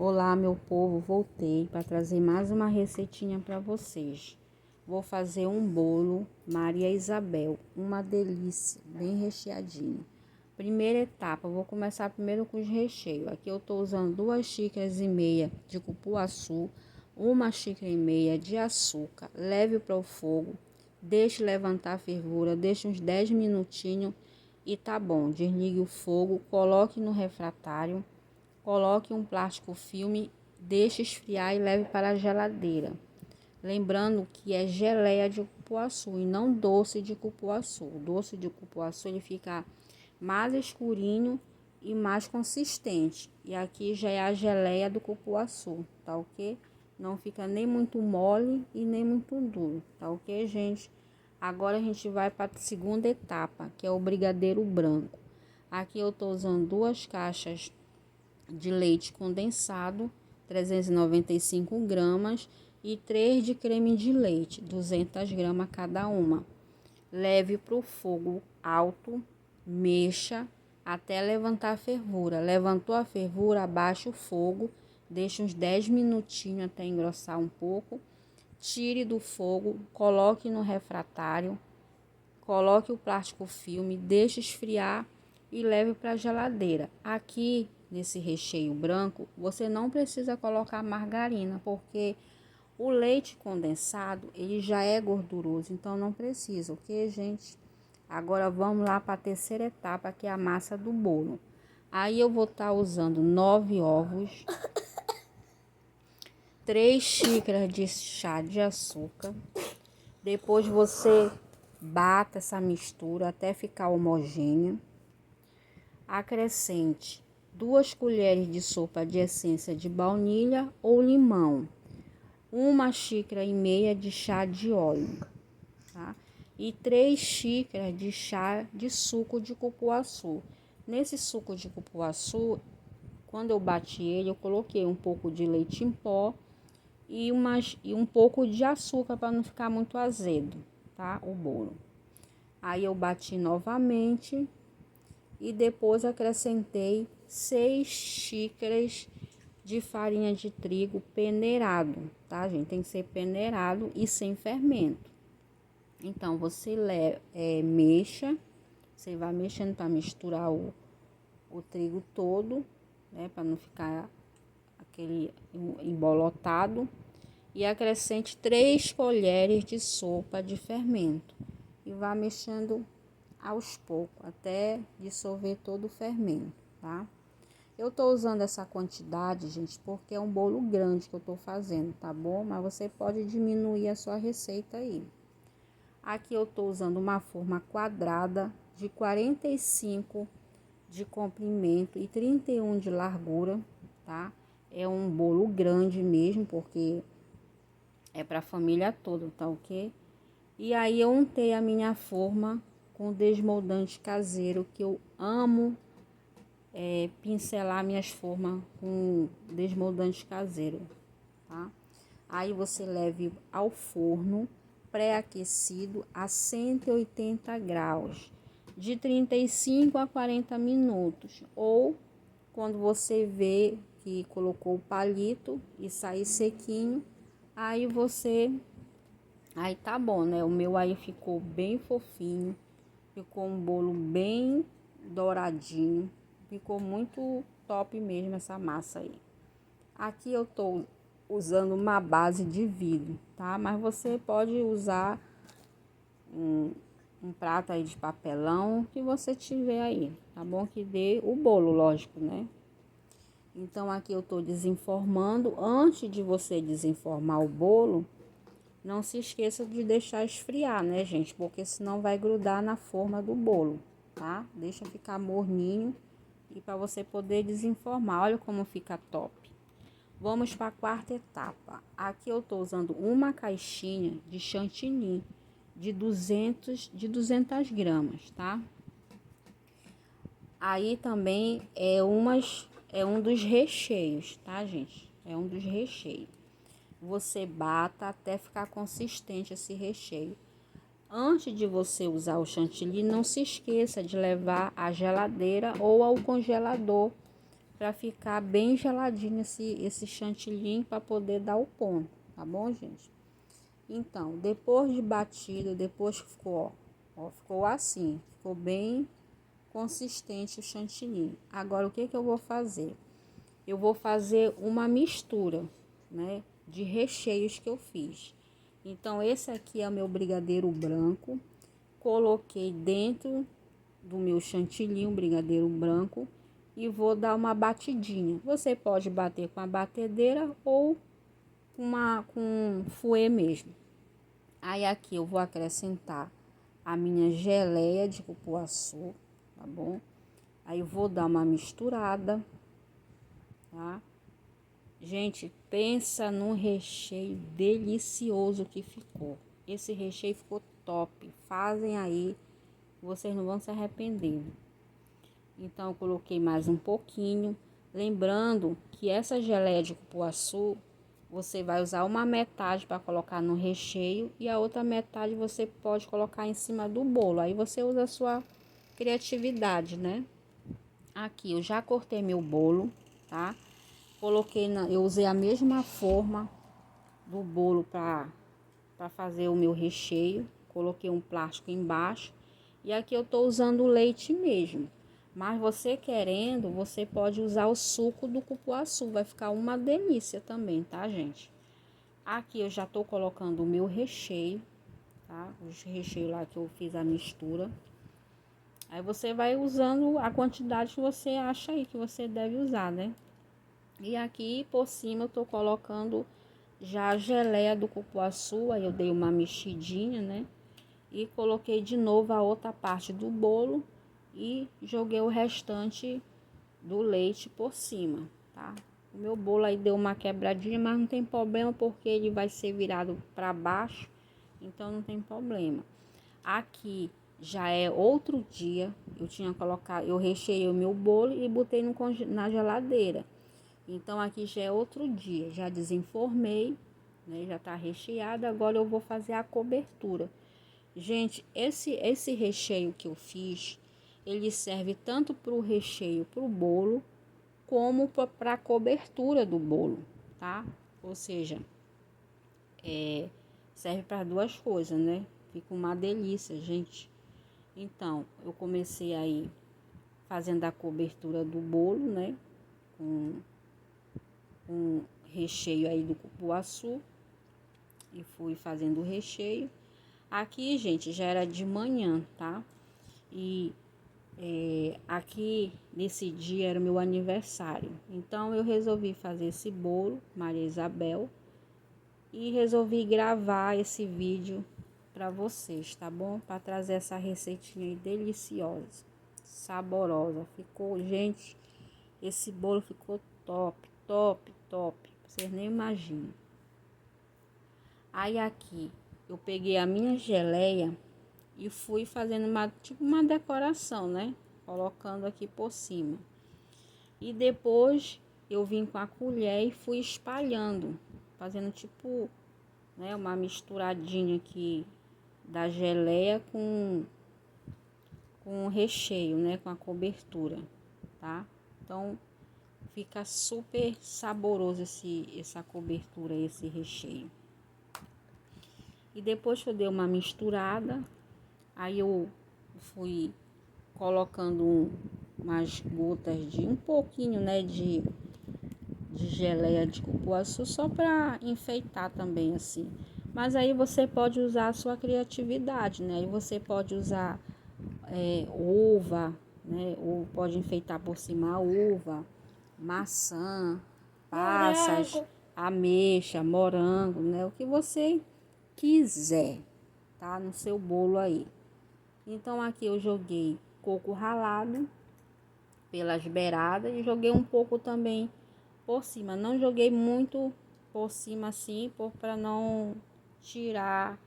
Olá, meu povo, voltei para trazer mais uma receitinha para vocês. Vou fazer um bolo Maria Isabel, uma delícia, bem recheadinho. Primeira etapa, vou começar primeiro com os recheios. Aqui eu estou usando 2,5 xícaras de cupuaçu, 1,5 xícara de açúcar. Leve para o fogo, deixe levantar a fervura, deixe uns 10 minutinhos e tá bom. Desligue o fogo, coloque no refratário. Coloque um plástico filme, deixe esfriar e leve para a geladeira. Lembrando que é geleia de cupuaçu e não doce de cupuaçu. O doce de cupuaçu ele fica mais escurinho e mais consistente. E aqui já é a geleia do cupuaçu, tá ok? Não fica nem muito mole e nem muito duro, tá ok, gente? Agora a gente vai para a segunda etapa, que é o brigadeiro branco. Aqui eu tô usando 2 caixas de leite condensado, 395 gramas, e 3 de creme de leite, 200 gramas cada uma. Leve para o fogo alto, mexa até levantar a fervura. Levantou a fervura, abaixa o fogo, deixa uns 10 minutinhos até engrossar um pouco. Tire do fogo, coloque no refratário, coloque o plástico filme, deixe esfriar e leve para a geladeira. Aqui nesse recheio branco, você não precisa colocar margarina, porque o leite condensado, ele já é gorduroso, então não precisa, ok, gente? Agora vamos lá para a terceira etapa, que é a massa do bolo. Aí eu vou estar usando 9 ovos, 3 xícaras de chá de açúcar. Depois você bata essa mistura até ficar homogênea. Acrescente 2 colheres de sopa de essência de baunilha ou limão, 1,5 xícara de chá de óleo, tá? E 3 xícaras de chá de suco de cupuaçu. Nesse suco de cupuaçu, quando eu bati ele, eu coloquei um pouco de leite em pó e um pouco de açúcar para não ficar muito azedo, tá? O bolo. Aí eu bati novamente e depois acrescentei 6 xícaras de farinha de trigo peneirado, tá, gente? Tem que ser peneirado e sem fermento. Então, você mexa, você vai mexendo para misturar o trigo todo, né? Para não ficar aquele embolotado. E acrescente 3 colheres de sopa de fermento. E vá mexendo aos poucos, até dissolver todo o fermento, tá? Eu tô usando essa quantidade, gente, porque é um bolo grande que eu tô fazendo, tá bom? Mas você pode diminuir a sua receita aí. Aqui eu tô usando uma forma quadrada de 45 de comprimento e 31 de largura, tá? É um bolo grande mesmo, porque é para a família toda, tá ok? E aí eu untei a minha forma com desmoldante caseiro, que eu amo pincelar minhas formas com desmoldante caseiro, tá? Aí você leve ao forno pré-aquecido a 180 graus, de 35 a 40 minutos, ou quando você vê que colocou o palito e sair sequinho, aí aí tá bom, né? O meu aí ficou bem fofinho, ficou um bolo bem douradinho, ficou muito top mesmo essa massa aí. Aqui eu tô usando uma base de vidro, tá? Mas você pode usar um prato aí de papelão que você tiver aí, tá bom? Que dê o bolo, lógico, né? Então aqui eu tô desenformando. Antes de você desenformar o bolo, não se esqueça de deixar esfriar, né, gente? Porque senão vai grudar na forma do bolo, tá? Deixa ficar morninho e para você poder desenformar. Olha como fica top. Vamos para a quarta etapa. Aqui eu tô usando uma caixinha de chantilly de 200 gramas, tá? Aí também é um dos recheios, tá, gente? É um dos recheios. Você bata até ficar consistente esse recheio. Antes de você usar o chantilly, não se esqueça de levar à geladeira ou ao congelador para ficar bem geladinho esse chantilly para poder dar o ponto, tá bom, gente? Então, depois de batido, depois que ficou, ó, ficou assim, ficou bem consistente o chantilly. Agora, o que que eu vou fazer? Eu vou fazer uma mistura, né, de recheios que eu fiz. Então, esse aqui é o meu brigadeiro branco. Coloquei dentro do meu chantilly um brigadeiro branco e vou dar uma batidinha. Você pode bater com a batedeira ou com fouet mesmo. Aí aqui eu vou acrescentar a minha geleia de cupuaçu, tá bom? Aí eu vou dar uma misturada, tá? Gente, pensa num recheio delicioso que ficou. Esse recheio ficou top. Fazem aí, vocês não vão se arrepender. Então, eu coloquei mais um pouquinho. Lembrando que essa geleia de cupuaçu, você vai usar uma metade para colocar no recheio e a outra metade você pode colocar em cima do bolo. Aí você usa a sua criatividade, né? Aqui eu já cortei meu bolo, tá? Eu usei a mesma forma do bolo para fazer o meu recheio. Coloquei um plástico embaixo e aqui eu tô usando o leite mesmo. Mas você querendo, você pode usar o suco do cupuaçu, vai ficar uma delícia também, tá, gente? Aqui eu já tô colocando o meu recheio, tá? Os recheios lá que eu fiz a mistura. Aí você vai usando a quantidade que você acha aí que você deve usar, né? E aqui por cima eu tô colocando já a geleia do cupuaçu, aí eu dei uma mexidinha, né? E coloquei de novo a outra parte do bolo e joguei o restante do leite por cima, tá? O meu bolo aí deu uma quebradinha, mas não tem problema porque ele vai ser virado para baixo, então não tem problema. Aqui já é outro dia, eu recheei o meu bolo e botei na geladeira. Então aqui já é outro dia, já desenformei, né? Já tá recheado, agora eu vou fazer a cobertura. Gente, esse recheio que eu fiz, ele serve tanto para o recheio para o bolo, como para a cobertura do bolo, tá? Ou seja, serve para duas coisas, né? Fica uma delícia, gente. Então, eu comecei aí fazendo a cobertura do bolo, né? Com recheio aí do cupuaçu e fui fazendo o recheio. Aqui, gente, já era de manhã, tá? E aqui nesse dia era o meu aniversário. Então eu resolvi fazer esse bolo, Maria Isabel, e resolvi gravar esse vídeo para vocês, tá bom? Para trazer essa receitinha aí deliciosa, saborosa. Ficou, gente, esse bolo ficou top, top, top. Vocês nem imaginam. Aí aqui eu peguei a minha geleia e fui fazendo tipo uma decoração, né? Colocando aqui por cima. E depois eu vim com a colher e fui espalhando, fazendo tipo, né, uma misturadinha aqui da geleia com o recheio, né, com a cobertura, tá? Então fica super saboroso essa cobertura, esse recheio. E depois que eu dei uma misturada, aí eu fui colocando umas gotas de um pouquinho, né, de geleia de cupuaçu, só para enfeitar também assim. Mas aí você pode usar a sua criatividade, né? Aí você pode usar uva, né? Ou pode enfeitar por cima a uva, maçã, passas, ameixa, morango, né? O que você quiser, tá? No seu bolo aí. Então aqui eu joguei coco ralado pelas beiradas e joguei um pouco também por cima. Não joguei muito por cima assim, para não tirar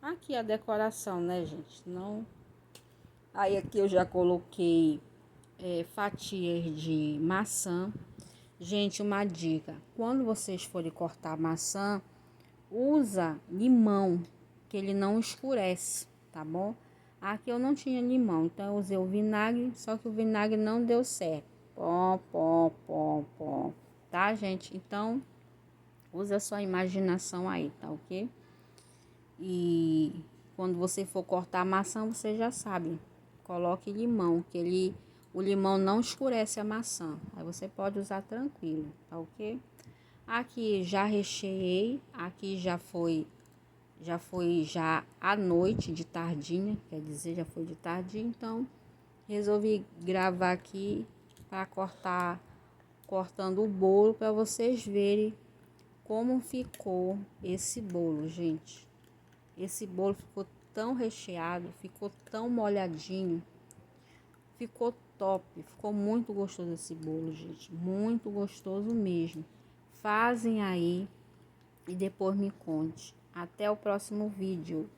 aqui a decoração, né, gente? Não. Aí aqui eu já coloquei fatias de maçã. Gente, uma dica: quando vocês forem cortar maçã, usa limão, que ele não escurece, tá bom? Aqui eu não tinha limão, então eu usei o vinagre, só que o vinagre não deu certo. Pó, pó, pó, pó. Tá, gente? Então, usa a sua imaginação aí, tá ok? E quando você for cortar a maçã, você já sabe. Coloque limão, que o limão não escurece a maçã. Aí você pode usar tranquilo, tá ok? Aqui já recheei, aqui já à noite, de tardinha, quer dizer, já foi de tardinha, então resolvi gravar aqui para cortando o bolo para vocês verem como ficou esse bolo, gente. Esse bolo ficou tão recheado, ficou tão molhadinho, ficou top, ficou muito gostoso esse bolo, gente, muito gostoso mesmo. Fazem aí e depois me conte. Até o próximo vídeo.